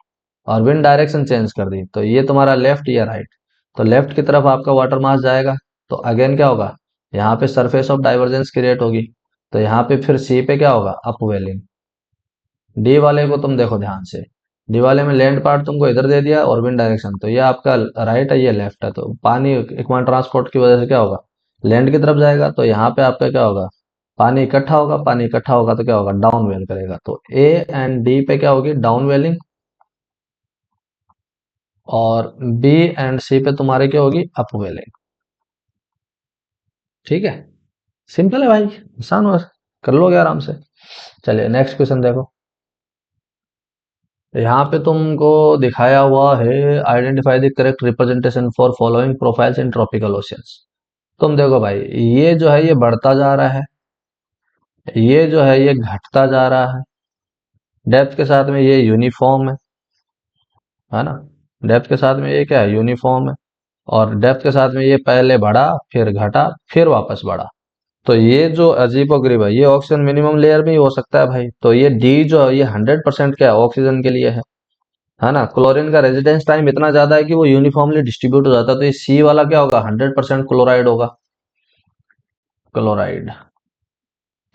और विंड डायरेक्शन चेंज कर दी, तो ये तुम्हारा लेफ्ट या राइट। तो लेफ्ट की तरफ आपका वाटर मास जाएगा, तो अगेन क्या होगा, यहाँ पे सरफेस ऑफ डाइवर्जेंस क्रिएट होगी, तो यहाँ पे फिर सी पे क्या होगा, अपवेलिंग। डी वाले को तुम देखो ध्यान से, डी वाले में लैंड पार्ट तुमको इधर दे दिया और विंड डायरेक्शन, तो ये आपका राइट है, ये लेफ्ट है, तो पानी इक्वल ट्रांसपोर्ट की वजह से क्या होगा, लैंड की तरफ जाएगा, तो यहाँ पे आपका क्या होगा, पानी इकट्ठा होगा, पानी इकट्ठा होगा तो क्या होगा, डाउन वेल करेगा, तो ए एंड डी पे क्या होगी, डाउन वेलिंग, और बी एंड सी पे तुम्हारे क्या होगी, अपवेलिंग। ठीक है, सिंपल है भाई, आसान हो, कर लोगे आराम से। चलिए नेक्स्ट क्वेश्चन देखो, यहाँ पे तुमको दिखाया हुआ है, identify the correct representation for following profiles in tropical oceans. तुम देखो भाई, ये जो है ये बढ़ता जा रहा है, ये जो है ये घटता जा रहा है, डेप्थ के साथ में ये यूनिफॉर्म है ना, डेप्थ के साथ में ये क्या है, यूनिफॉर्म है, और डेप्थ के साथ में ये पहले बढ़ा, फिर घटा, फिर वापस बढ़ा, तो ये जो अजीबोगरीब है, ये ऑक्सीजन मिनिमम लेयर में ही हो सकता है भाई, तो ये डी जो है ये 100% क्या है, ऑक्सीजन के लिए है ना। क्लोरीन का रेजिडेंस टाइम इतना ज्यादा है कि वो यूनिफॉर्मली डिस्ट्रीब्यूट हो जाता है, तो ये सी वाला क्या होगा, 100% क्लोराइड होगा, क्लोराइड।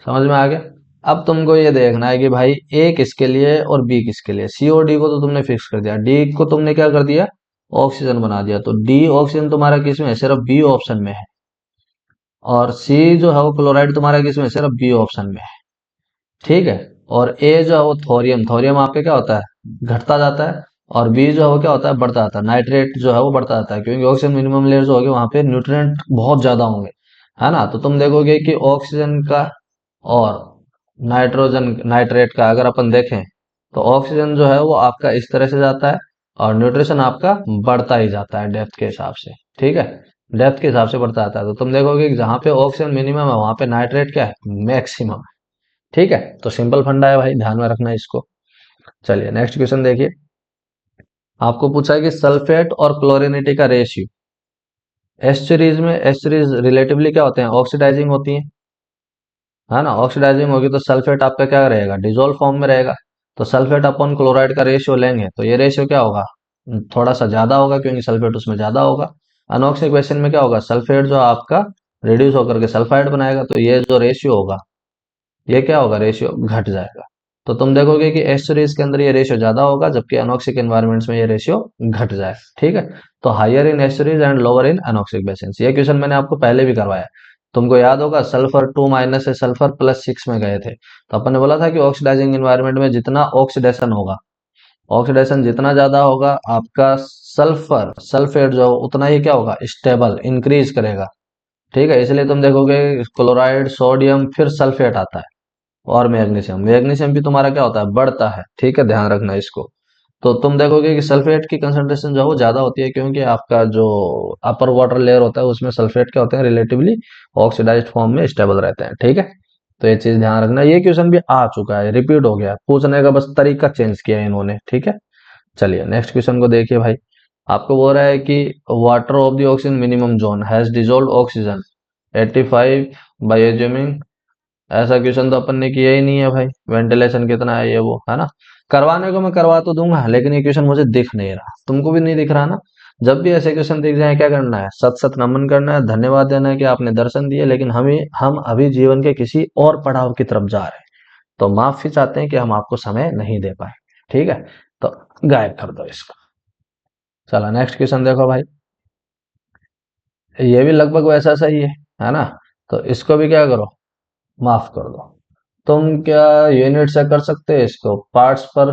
समझ में आ गया। अब तुमको ये देखना है कि भाई ए किसके लिए और बी किसके लिए, सी और डी को तो तुमने फिक्स कर दिया, डी को तुमने क्या कर दिया, ऑक्सीजन बना दिया, तो डी ऑक्सीजन तुम्हारा किस में है, सिर्फ बी ऑप्शन में है, और सी जो है वो क्लोराइड तुम्हारा किस में है, सिर्फ बी ऑप्शन में है। ठीक है, और ए जो है वो थोरियम, थोरियम आपके क्या होता है, घटता जाता है, और बी जो है वो क्या होता है, बढ़ता जाता है, नाइट्रेट जो है वो बढ़ता जाता है, क्योंकि ऑक्सीजन मिनिमम लेयर जो होगी वहां पे न्यूट्रिएंट बहुत ज्यादा होंगे, है ना। तो तुम देखोगे कि ऑक्सीजन का और नाइट्रोजन नाइट्रेट का अगर अपन देखें, तो ऑक्सीजन जो है वो आपका इस तरह से जाता है, और न्यूट्रिशन आपका बढ़ता ही जाता है डेप्थ के हिसाब से। ठीक है, डेप्थ के हिसाब से बढ़ता जाता है, तो तुम देखोगे कि जहां पे ऑक्सीजन मिनिमम है वहां पे नाइट्रेट क्या है, मैक्सिमम। ठीक है, तो सिंपल फंडा है भाई, ध्यान में रखना है इसको। चलिए नेक्स्ट क्वेश्चन देखिए, आपको पूछा है कि सल्फेट और क्लोरिनिटी का रेशियो। एस्चुरीज में, एस्चुरीज रिलेटिवली क्या होते हैं, ऑक्सीडाइजिंग होती हैं, है ना, ऑक्सीडाइजिंग होगी, तो सल्फेट आपका क्या रहेगा, डिजोल्व फॉर्म में रहेगा, तो सल्फेट अपॉन क्लोराइड का रेशियो लेंगे, तो ये रेशियो क्या होगा, थोड़ा सा ज्यादा होगा, क्योंकि सल्फेट उसमें ज्यादा होगा। अनऑक्सिक बेसिन में क्या होगा, सल्फेट जो आपका रिड्यूस होकर के सल्फाइड बनाएगा, तो ये जो रेशियो होगा, ये क्या होगा, रेशियो घट जाएगा। तो तुम देखोगे कि एस सीरीज के अंदर ये रेशियो ज्यादा होगा, जबकि अनॉक्सिक एनवायरमेंट्स में ये रेशियो घट जाए। ठीक है, तो higher in S series and lower in anoxic basis, ये क्वेश्चन मैंने आपको पहले भी करवाया है। तुमको याद होगा, सल्फर 2- से सल्फर +6 में गए थे, तो अपन ने बोला था कि ऑक्सीडाइजिंग एनवायरमेंट में जितना ऑक्सीडेशन होगा, ऑक्सीडेशन जितना ज्यादा होगा, आपका सल्फर सल्फेट जो उतना ही क्या होगा, स्टेबल इंक्रीज करेगा। ठीक है, इसलिए तुम देखोगे क्लोराइड, सोडियम, फिर सल्फेट आता है, और मैग्नीशियम, मैग्नीशियम भी तुम्हारा क्या होता है, बढ़ता है। ठीक है, ध्यान रखना इसको। तो तुम देखोगे कि सल्फेट की कंसंट्रेशन जो है वो ज्यादा होती है, क्योंकि आपका जो अपर वाटर लेयर होता है उसमें सल्फेट क्या होते हैं, रिलेटिवली ऑक्सीडाइज्ड फॉर्म में स्टेबल रहते हैं। ठीक है, तो ये चीज ध्यान रखना, ये क्वेश्चन भी आ चुका है, रिपीट हो गया, पूछने का बस तरीका चेंज किया है इन्होंने। ठीक है, चलिए नेक्स्ट क्वेश्चन को देखिए भाई, आपको बोल रहा है कि water of the oxygen minimum zone has dissolve oxygen 85 by assuming. ऐसा क्वेश्चन तो अपन ने किया ही नहीं है भाई, वेंटिलेशन कितना है ये वो, है ना। करवाने को मैं करवा तो दूंगा, लेकिन ये क्वेश्चन मुझे दिख नहीं रहा, तुमको भी नहीं दिख रहा ना। जब भी ऐसे क्वेश्चन दिख जाए क्या करना है, सत सत नमन करना है, धन्यवाद देना है कि आपने दर्शन दिए, लेकिन हम अभी जीवन के किसी और पड़ाव की तरफ जा रहे हैं, तो माफी चाहते हैं कि हम आपको समय नहीं दे पाए। ठीक है, तो गायब कर दो इसको। चलो नेक्स्ट क्वेश्चन देखो भाई, ये भी लगभग वैसा सही है ना, तो इसको भी क्या करो, माफ कर दो। तुम क्या यूनिट से कर सकते हैं इसको, पार्ट्स पर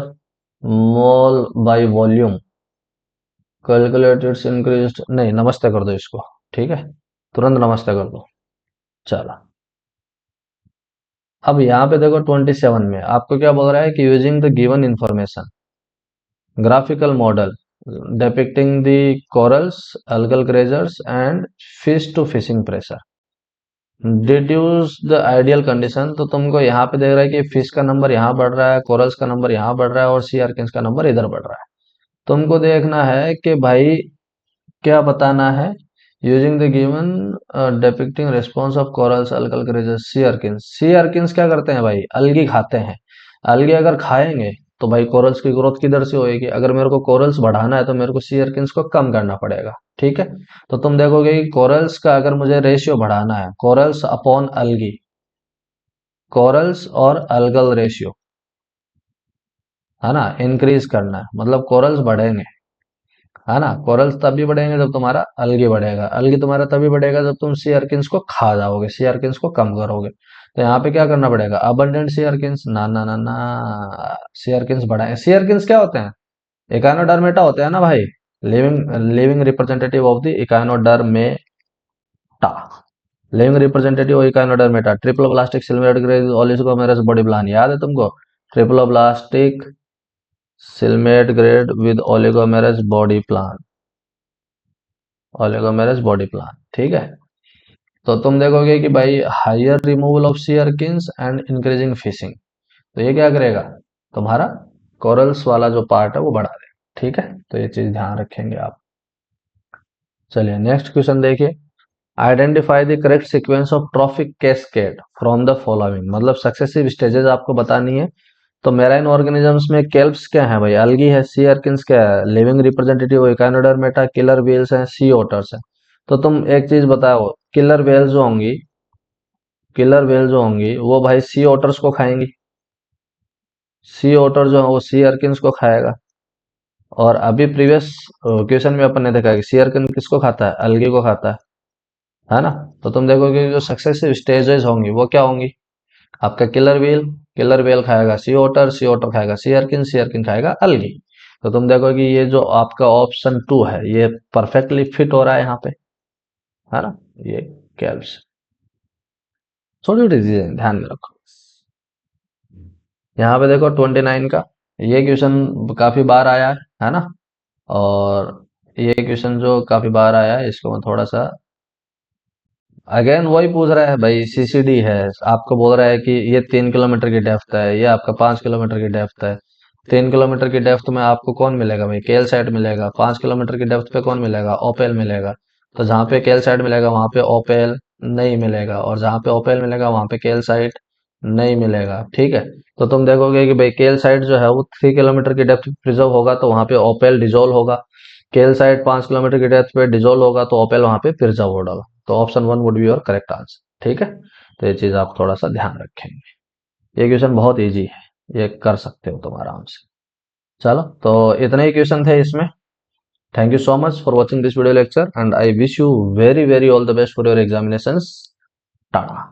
मोल बाय वॉल्यूम, कैलकुलेटेड इंक्रीज, नहीं नमस्ते कर दो इसको। ठीक है, तुरंत नमस्ते कर दो। चलो, अब यहाँ पे देखो 27 में आपको क्या बोल रहा है कि using the given information, graphical model depicting the corals, algal craters and fish to fishing pressure, deduce the ideal condition. तो तुमको यहाँ पे देख रहा है कि फिश का नंबर यहाँ बढ़ रहा है, कोरल्स का नंबर यहाँ बढ़ रहा है, और सी आर्किन्स का नंबर इधर बढ़ रहा है। तुमको देखना है कि भाई क्या बताना है using the given depicting response of corals algal grazers sea urchins. Sea urchins क्या करते हैं भाई, अलगी खाते हैं। अलगी अगर खाएंगे तो भाई कोरल्स की ग्रोथ किधर से होएगी, अगर मेरे को कोरल्स बढ़ाना है तो मेरे को सी अर्किन्स को कम करना पड़ेगा। ठीक है, तो तुम देखोगे कि कोरल्स का अगर मुझे रेशियो बढ़ाना है, कोरल्स अपॉन अलगी, कोरल्स और अलगल रेशियो, है ना, इंक्रीज करना है, मतलब कोरल्स बढ़ेंगे, है ना। कोरल्स तभी बढ़ेंगे जब तुम्हारा अलगी बढ़ेगा, अलगी तुम्हारा तभी बढ़ेगा जब तुम सी अर्किन्स को खा जाओगे, सी अर्किन्स को कम करोगे। तो यहाँ पे क्या करना पड़ेगा, अबंडेंट सी अर्किन्स, ना ना ना ना, सी अर्किन्स बढ़ाएंगे। सी अर्किन्स क्या होते हैं, इकानोडर्मेटा होते हैं ना भाई, living living representative of the echinodermata, living representative of echinodermata, triploblastic coelomate grade oligomerous body plan, याद है तुमको, triploblastic coelomate grade with oligomerous body plan, oligomerous body plan, ठीक है। तो तुम देखोगे कि भाई higher removal of sea urchins and increasing fishing, तो ये क्या करेगा, तुम्हारा कोरल्स वाला जो पार्ट है वो बढ़ा देगा। ठीक है, तो ये चीज ध्यान रखेंगे आप। चलिए नेक्स्ट क्वेश्चन देखिए, identify the correct sequence of trophic cascade from the following, मतलब सक्सेसिव स्टेजेस आपको बतानी है। तो मेराइन ऑर्गेनिजम्स में केल्प्स क्या है भाई, अलगी है, सी अर्किन्स क्या है, living representative Echinodermata, killer whales हैं, सी ओटर्स हैं। तो तुम एक चीज बताओ, किलर व्हेल्स जो होंगी, किलर व्हेल जो होंगी वो भाई सी ओटर्स को खाएंगी, सी ओटर जो है वो सी अर्किन्स को खाएगा। और अभी प्रीवियस क्वेश्चन में अपन ने देखा कि सी अर्किन किसको खाता है, अलगी को खाता है ना। तो तुम देखोगे जो सक्सेसिव स्टेजेस होंगी वो क्या होंगी, आपका किलर व्हेल, किलर व्हेल खाएगा सी ओटर खाएगा सी अर्किन खाएगा अलगी। तो तुम देखो कि ये जो आपका ऑप्शन 2 है ये परफेक्टली फिट हो रहा है यहाँ पे, है ना, ये कैल्स, छोटी छोटी चीजें ध्यान में रखो। यहाँ पे देखो 29 का ये क्वेश्चन काफी बार आया है ना, और ये क्वेश्चन जो काफी बार आया है इसको मैं थोड़ा सा, अगेन वही पूछ रहा है भाई, सीसीडी है, आपको बोल रहा है कि ये 3 किलोमीटर की डेप्थ है, ये आपका 5 किलोमीटर की डेप्थ है। 3 किलोमीटर की डेप्थ में आपको कौन मिलेगा भाई, केल साइड मिलेगा। 5 किलोमीटर की डेप्थ पे कौन मिलेगा, ओपेल मिलेगा। तो जहाँ पे केल साइड मिलेगा वहां पे ओपेल नहीं मिलेगा, और जहाँ पे ओपेल मिलेगा वहां पे केल साइड नहीं मिलेगा। ठीक है, तो तुम देखोगे कि भाई केल साइड जो है वो 3 किलोमीटर की डेप्थ प्रिजर्व होगा तो वहां पे ओपेल डिजोल्व होगा, केल साइड 5 किलोमीटर की डेप्थ पे डिजोल्व होगा तो ओपेल वहां पे प्रिजर्व होगा। तो option 1 would be your correct answer. ठीक है, तो ये चीज आप थोड़ा सा ध्यान रखेंगे, ये क्वेश्चन बहुत इजी है, ये कर सकते हो तुम आराम से। चलो, तो इतने ही क्वेश्चन थे इसमें। Thank you so much for watching this video lecture and I wish you very very all the best for your examinations. Tata.